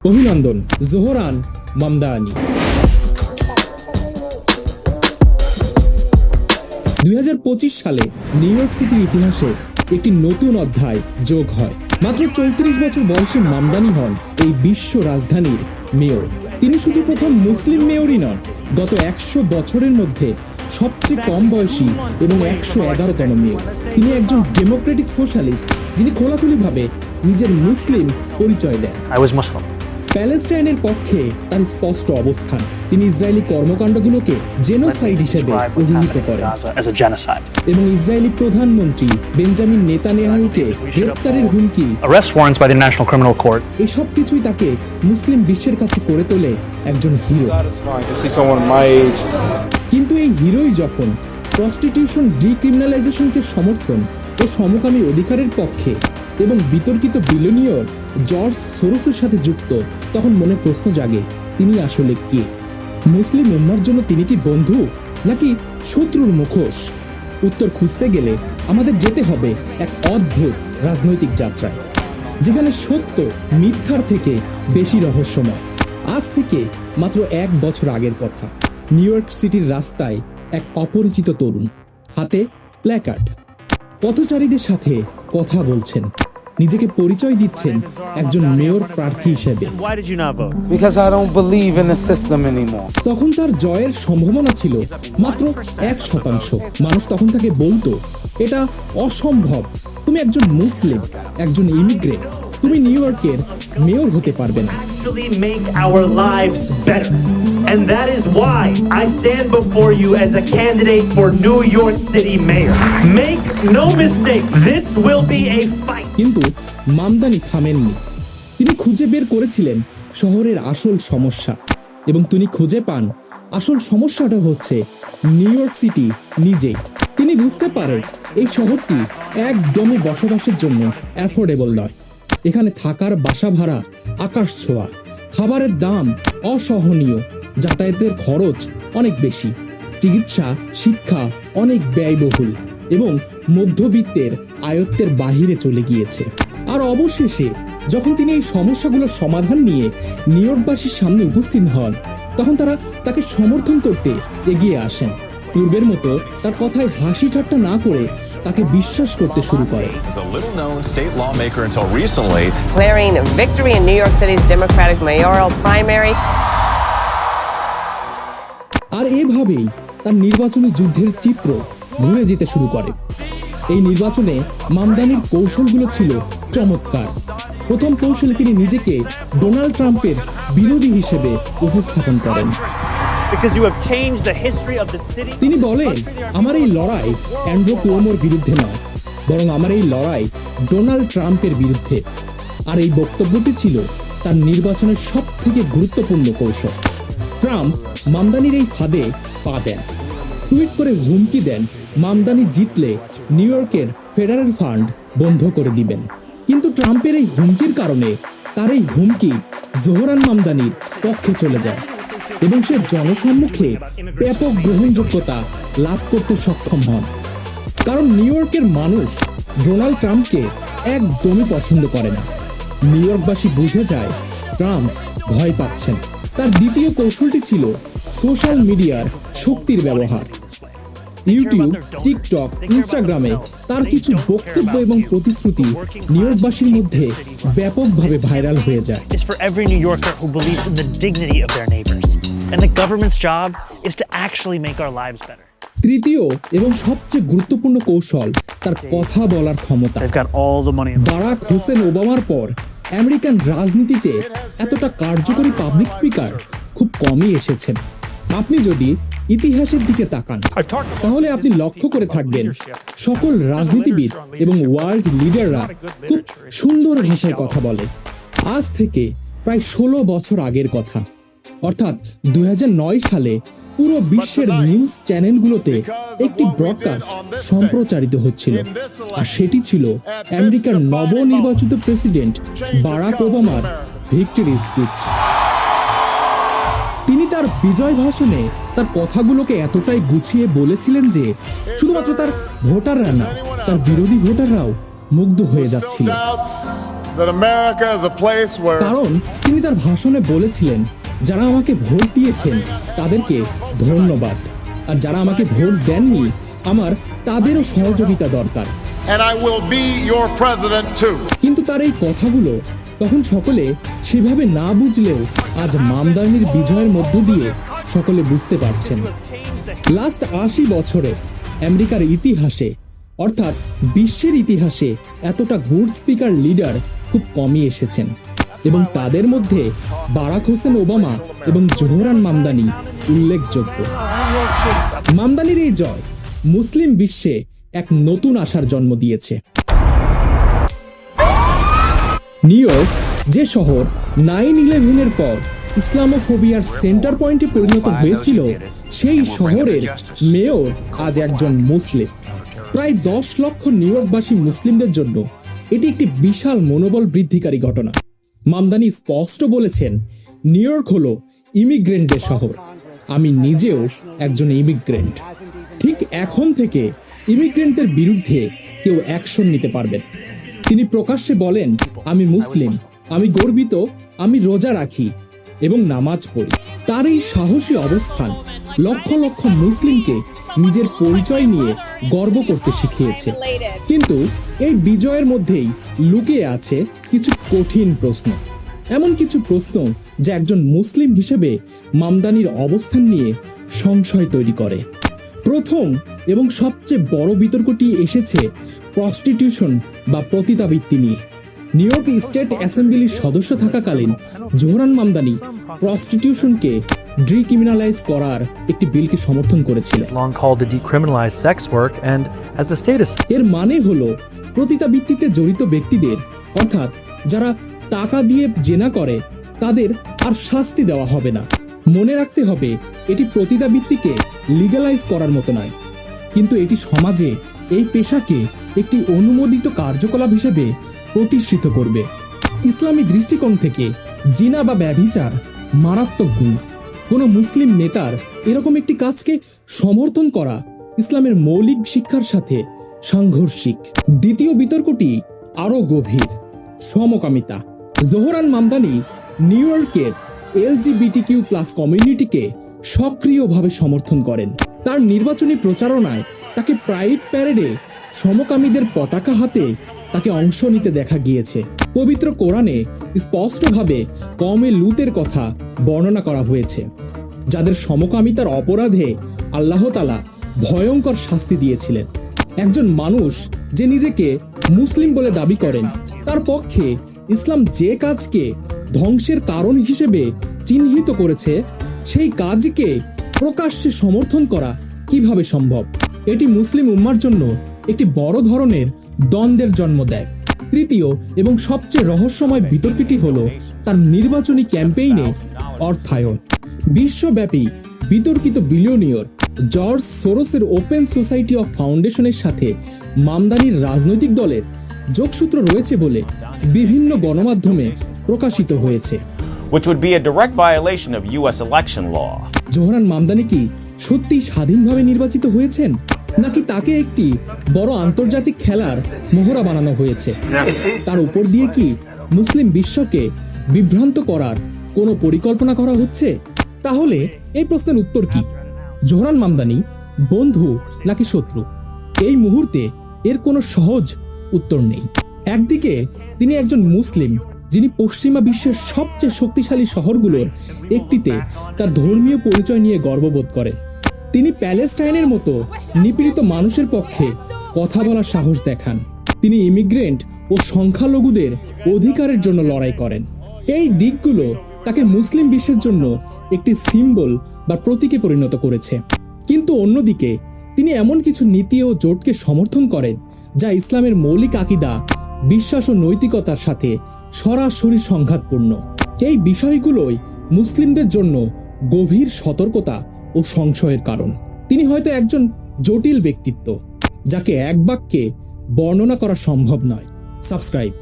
অভিনন্দন জোহরান মামদানি। 2025 সালে new York সিটির ইতিহাসে একটি নতুন অধ্যায় যোগ হয়। মাত্র 34 বছর বয়সে মামদানি হন এই বিশ্ব রাজধানীর মেয়র। তিনি শুধু প্রথম মুসলিম মেয়রই নন, গত 100 বছরের মধ্যে সবচেয়ে কম বয়সী এবং 111তম মেয়র। তিনি একজন ডেমোক্রেটিক সোশ্যালিস্ট যিনি খোলাখুলিভাবে নিজের মুসলিম পরিচয় দেন। প্যালেস্টাইনের পক্ষে তার স্পষ্ট অবস্থান। তিনি ইসরায়েলি কর্মকাণ্ডগুলোকে জেনোসাইড হিসেবে অভিহিত করেন এবং ইসরায়েলি প্রধানমন্ত্রী বেঞ্জামিন নেতানিয়াহুকে গ্রেপ্তারের হুমকি, এসব কিছুই তাকে মুসলিম বিশ্বের কাছে করে তোলে একজন হিরো। কিন্তু এই হিরোই যখন প্রস্টিটিউশন ডিক্রিমিনালাইজেশনকে সমর্থন ও সমকামী অধিকারের পক্ষে এবং বিতর্কিত বিলিয়নিয়র জর্জ সোরোসের সাথে যুক্ত, তখন মনে প্রশ্ন জাগে, তিনি আসলে কে? মুসলিম উম্মার জন্য তিনি কি বন্ধু নাকি শত্রুর মুখোশ? উত্তর খুঁজতে গেলে আমাদের যেতে হবে এক অদ্ভুত রাজনৈতিক যাত্রায়, যেখানে সত্য মিথ্যার থেকে বেশি রহস্যময়। আজ থেকে মাত্র 1 বছর আগের কথা। নিউ ইয়র্ক সিটির রাস্তায় এক অপরিচিত তরুণ, হাতে প্ল্যাকার্ড, পথচারীদের সাথে কথা বলছেন, নিজেকে পরিচয় দিচ্ছেন একজন মেয়র প্রার্থী হিসেবে। তখন তার জয়ের সম্ভাবনা ছিল মাত্র 1%। মানুষ তখন তাকে বলতো, এটা অসম্ভব, তুমি একজন মুসলিম, একজন ইমিগ্রেন্ট, তুমি নিউ ইয়র্কের মেয়র হতে পারবে না। And that is why I stand before you as a candidate for New York City Mayor. Make no mistake, this will be a fight. কিন্তু মামদানি থামেননি। তিনি খুঁজে বের করেছিলেন শহরের আসল সমস্যা, এবং তিনি খুঁজে পান আসল সমস্যাটা হচ্ছে নিউ ইয়র্ক সিটি নিজেই। তিনি বুঝতে পারেন এই শহরটি একদমই বসবাসের জন্য অ্যাফোর্ডেবল নয়। এখানে থাকার বাসা ভাড়া আকাশ ছোঁয়া, খাবারের দাম অসহনীয়, যাতায়াতের খরচ অনেক বেশি, চিকিৎসা শিক্ষা অনেক ব্যয়বহুল এবং মধ্যবিত্তের আয়ত্তের বাহিরে চলে গিয়েছে। আর অবশেষে যখন তিনি এই সমস্যাগুলোর সমাধান নিয়ে নিউ ইয়র্কবাসীর সামনে উপস্থিত হন, তখন তারা তাকে সমর্থন করতে এগিয়ে আসেন। পূর্বের মতো তার কথায় হাসি ঠাট্টা না করে তাকে বিশ্বাস করতে শুরু করে। Declaring victory in New York City's Democratic mayoral primary. আর এভাবেই তার নির্বাচনী যুদ্ধের চিত্র ঘুরে যেতে শুরু করে। এই নির্বাচনে মামদানির কৌশলগুলো ছিল চমৎকার। প্রথম কৌশলে তিনি নিজেকে ডোনাল্ড ট্রাম্পের বিরোধী হিসেবে উপস্থাপন করেন। তিনি বলেন, আমার এই লড়াই অ্যান্ড্রু কুয়োমোর বিরুদ্ধে নয়, বরং আমার এই লড়াই ডোনাল্ড ট্রাম্পের বিরুদ্ধে। আর এই বক্তব্যটি ছিল তার নির্বাচনের সবথেকে গুরুত্বপূর্ণ কৌশল। ট্রাম্প মামদানির এই ফাঁদে পা দেন, টুইট করে হুমকি দেন মামদানি জিতলে নিউ ইয়র্কের ফেডারেল ফান্ড বন্ধ করে দিবেন। কিন্তু ট্রাম্পের এই হুমকির কারণে তার এই হুমকি জোহরান মামদানির পক্ষে চলে যায় এবং সে জনসম্মুখে ব্যাপক গ্রহণযোগ্যতা লাভ করতে সক্ষম হন। কারণ নিউ ইয়র্কের মানুষ ডোনাল্ড ট্রাম্পকে একদমই পছন্দ করে না। নিউ ইয়র্কবাসী বুঝে যায় ট্রাম্প ভয় পাচ্ছেন। তার দ্বিতীয় কৌশলটি ছিল সোশ্যাল মিডিয়ার শক্তির ব্যবহার। ইউটিউব, টিকটক, ইনস্টাগ্রামে তার কিছু বক্তব্য এবং প্রতিশ্রুতি নিউ ইয়র্কবাসীর মধ্যে ব্যাপকভাবে ভাইরাল হয়ে যায়। তৃতীয় এবং সবচেয়ে গুরুত্বপূর্ণ কৌশল তার কথা বলার ক্ষমতা। বারাক হোসেন ওবামার পর আমেরিকান রাজনীতিতে এতটা কার্যকরী পাবলিক স্পিকার খুব কমই এসেছেন। আপনি যদি ইতিহাসের দিকে তাকান, তাহলে আপনি লক্ষ্য করে থাকবেন সকল রাজনীতিবিদ এবং ওয়ার্ল্ড লিডাররা খুব সুন্দর ভাষায় কথা বলে। আজ থেকে প্রায় 16 বছর আগের কথা, অর্থাৎ 2009 সালে পুরো বিশ্বের নিউজ চ্যানেলগুলোতে একটি ব্রডকাস্ট সম্প্রচারিত হচ্ছিল, আর সেটি ছিল আমেরিকার নবনির্বাচিত প্রেসিডেন্ট বারাক ওবামার ভিক্টরি স্পিচ। তিনি তার বিজয় ভাষণে তার কথাগুলোকে এতটাই গুছিয়ে বলেছিলেন যে শুধুমাত্র তার ভোটাররা না, তার বিরোধী ভোটাররাও মুগ্ধ হয়ে যাচ্ছিল। that America is a place where কারণ তিনি তার ভাষণে বলেছিলেন, যারা আমাকে ভোট দিয়েছেন তাদেরকে ধন্যবাদ, আর যারা আমাকে ভোট দেননি আমার তাদেরও সহযোগিতা দরকার। and I will be your president too. কিন্তু তার এই কথাগুলো তখন সকলে সেভাবে না বুঝলেও আজ মামদানির বিজয়ের মধ্য দিয়ে সকলে বুঝতে পারছেন। লাস্ট 80 বছরে আমেরিকার ইতিহাসে অর্থাৎ বিশ্বের ইতিহাসে এতটা গুড স্পিকার লিডার খুব কমই এসেছেন, এবং তাদের মধ্যে বারাক হোসেন ওবামা এবং জোহরান মামদানি উল্লেখযোগ্য। মামদানির এই জয় মুসলিম বিশ্বে এক নতুন আশার জন্ম দিয়েছে। নিউ ইয়র্ক, যে শহর 9/11-এর পর ইসলামোফোবিয়ার সেন্টার পয়েন্টে পরিণত হয়েছিল, সেই শহরের মেয়র আজ একজন মুসলিম। প্রায় 10 লক্ষ নিউ ইয়র্কবাসী মুসলিমদের জন্য এটি একটি বিশাল মনোবল বৃদ্ধিকারী ঘটনা। মামদানি স্পষ্ট বলেছেন, নিউ ইয়র্ক হলো ইমিগ্রেন্টদের শহর, আমি নিজেও একজন ইমিগ্রেন্ট। ঠিক এখন থেকে ইমিগ্রেন্টদের বিরুদ্ধে কেউ অ্যাকশন নিতে পারবে না। তিনি প্রকাশ্যে বলেন, আমি মুসলিম, আমি গর্বিত, আমি রোজা রাখি এবং নামাজ পড়ি। তার এই সাহসী অবস্থান লক্ষ লক্ষ মুসলিমকে নিজের পরিচয় নিয়ে গর্ব করতে শিখিয়েছে। কিন্তু এই বিজয়ের মধ্যেই লুকিয়ে আছে কিছু কঠিন প্রশ্ন, এমন কিছু প্রশ্ন যা একজন মুসলিম হিসেবে মামদানির অবস্থান নিয়ে সংশয় তৈরি করে। প্রথম এবং সবচেয়ে বড় বিতর্কটি এসেছে প্রস্টিটিউশন বা পতিতাবৃত্তি নিয়ে। নিউ ইয়র্ক স্টেট অ্যাসেম্বলির সদস্য থাকাকালীন জোহরান মামদানি প্রস্টিটিউশনকে ডিক্রিমিনালাইজ করার একটি বিলকে সমর্থন করেছিলেন। long called to decriminalize sex work, and as the state is এর মানে হলো পতিতাবৃত্তিতে জড়িত ব্যক্তিদের অর্থাৎ যারা টাকা দিয়ে জেনা করে তাদের আর শাস্তি দেওয়া হবে না। মনে রাখতে হবে, এটি পতিতাবৃত্তিকে লিগ্যালাইজ করার মতো নয়, কিন্তু এটি সমাজে এই পেশাকে একটি অনুমোদিত কার্যকলাপ হিসেবে প্রতিষ্ঠিত করবে। ইসলামী দৃষ্টিকোণ থেকে জিনা বা ব্যভিচার মারাত্মক গুনাহ। কোনো মুসলিম নেতার এরকম একটি কাজকে সমর্থন করা ইসলামের মৌলিক শিক্ষার সাথে সাংঘর্ষিক। দ্বিতীয় বিতর্কটি আরো গভীর, সমকামিতা। জোহরান মামদানি নিউ ইয়র্কের LGBTQ+ কমিউনিটিকে সক্রিয়ভাবে সমর্থন করেন। তার নির্বাচনী প্রচারণায় তাকে প্রাইড প্যারেডে সমকামীদের পতাকা হাতে তাকে অংশ নিতে দেখা গিয়েছে। পবিত্র কোরআনে স্পষ্টভাবে কওমে লুতের কথা বর্ণনা করা হয়েছে, যাদের সমকামিতার অপরাধে আল্লাহ তাআলা ভয়ঙ্কর শাস্তি দিয়েছিলেন। একজন মানুষ যে নিজেকে মুসলিম বলে দাবি করেন, তার পক্ষে ইসলাম যে কাজকে ধ্বংসের কারণ হিসেবে চিহ্নিত করেছে, সেই কাজকে প্রকাশ্যে সমর্থন করা কিভাবে সম্ভব? এটি মুসলিম উম্মার জন্য একটি বড় ধরনের দ্বন্দ্বের জন্ম দেয়। তৃতীয় এবং সবচেয়ে রহস্যময় বিতর্কটি হলো তার নির্বাচনী ক্যাম্পেইনে অর্থায়ন। বিশ্বব্যাপী বিতর্কিত বিলিয়নিয়র জর্জ সোরোসের ওপেন সোসাইটি অফ ফাউন্ডেশনের সাথে মামদানির রাজনৈতিক দলের যোগসূত্র রয়েছে বলে বিভিন্ন গণমাধ্যমে প্রকাশিত হয়েছে, which would be a direct violation of U.S. election law. Zohran Mamdani কি সত্যি স্বাধীনভাবে নির্বাচিত হয়েছেন, নাকি তাকে একটি বড় আন্তর্জাতিক খেলার মোহরা বানানো হয়েছে? তার উপর দিয়ে কি মুসলিম বিশ্বকে বিভ্রান্ত করার কোনো পরিকল্পনা করা হচ্ছে? তাহলে এই প্রশ্নের উত্তর কি? জোহরান মামদানি বন্ধু নাকি শত্রু? এই মুহূর্তে এর কোনো সহজ উত্তর নেই। একদিকে তিনি একজন মুসলিম যিনি পশ্চিমা বিশ্বের সবচেয়ে শক্তিশালী শহরগুলোর একটিতে তার ধর্মীয় পরিচয় নিয়ে গর্ববোধ করেন। তিনি প্যালেস্টাইনের মতো নিপীড়িত মানুষের পক্ষে কথা বলার সাহস দেখান। তিনি ইমিগ্রেন্ট ও সংখ্যালঘুদের অধিকারের জন্য লড়াই করেন। এই দিকগুলো তাকে মুসলিম বিশ্বের জন্য একটি সিম্বল বা প্রতীকে পরিণত করেছে। কিন্তু অন্যদিকে তিনি এমন কিছু নীতি ও জোটকে সমর্থন করেন যা ইসলামের মৌলিক আকীদা, বিশ্বাস ও নৈতিকতার সাথে সরাসরি সংঘাতপূর্ণ। এই বিষয়গুলোই মুসলিমদের জন্য গভীর সতর্কতা ও সংশয়ের কারণ। তিনি হয়তো একজন জটিল ব্যক্তিত্ব যাকে এক বাক্যে বর্ণনা করা সম্ভব নয়। সাবস্ক্রাইব।